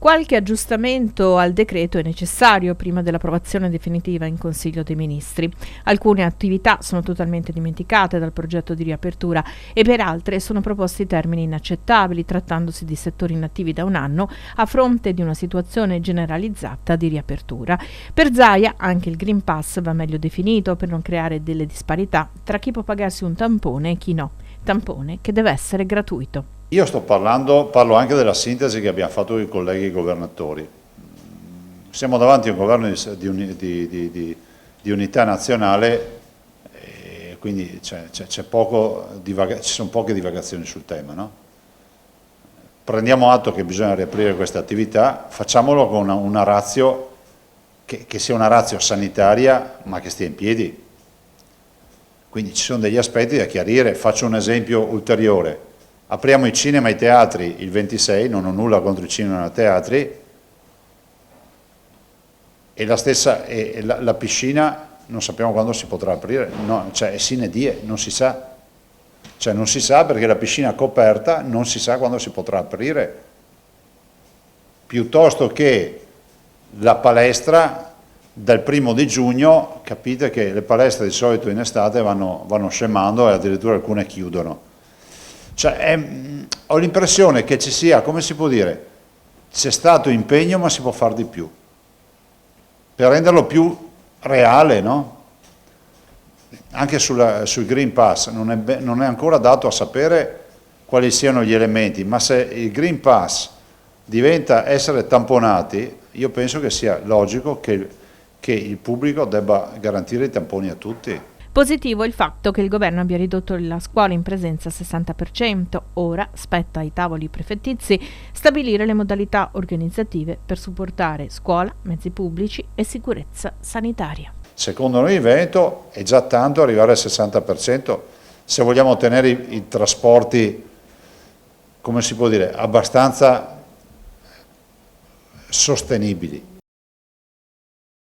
Qualche aggiustamento al decreto è necessario prima dell'approvazione definitiva in Consiglio dei Ministri. Alcune attività sono totalmente dimenticate dal progetto di riapertura e per altre sono proposti termini inaccettabili, trattandosi di settori inattivi da un anno a fronte di una situazione generalizzata di riapertura. Per Zaia anche il Green Pass va meglio definito per non creare delle disparità tra chi può pagarsi un tampone e chi no. Tampone che deve essere gratuito. Io parlo anche della sintesi che abbiamo fatto con i colleghi governatori. Siamo davanti a un governo di unità nazionale e quindi ci sono poche divagazioni sul tema, no? Prendiamo atto che bisogna riaprire queste attività, facciamolo con una ratio che sia una ratio sanitaria ma che stia in piedi. Quindi ci sono degli aspetti da chiarire. Faccio un esempio ulteriore. Apriamo i cinema e i teatri il 26, non ho nulla contro i cinema e i teatri, e la piscina non sappiamo quando si potrà aprire, no, cioè è sine die, non si sa. Cioè non si sa perché la piscina coperta non si sa quando si potrà aprire, piuttosto che la palestra dal 1° di giugno. Capite che le palestre di solito in estate vanno scemando e addirittura alcune chiudono. Cioè, ho l'impressione che ci sia, come si può dire, c'è stato impegno ma si può fare di più, per renderlo più reale, no? Anche sul Green Pass non è ancora dato a sapere quali siano gli elementi, ma se il Green Pass diventa essere tamponati, io penso che sia logico che il pubblico debba garantire i tamponi a tutti. Positivo il fatto che il governo abbia ridotto la scuola in presenza al 60%. Ora spetta ai tavoli prefettizi stabilire le modalità organizzative per supportare scuola, mezzi pubblici e sicurezza sanitaria. Secondo noi il Veneto è già tanto arrivare al 60% se vogliamo ottenere i trasporti, come si può dire, abbastanza sostenibili.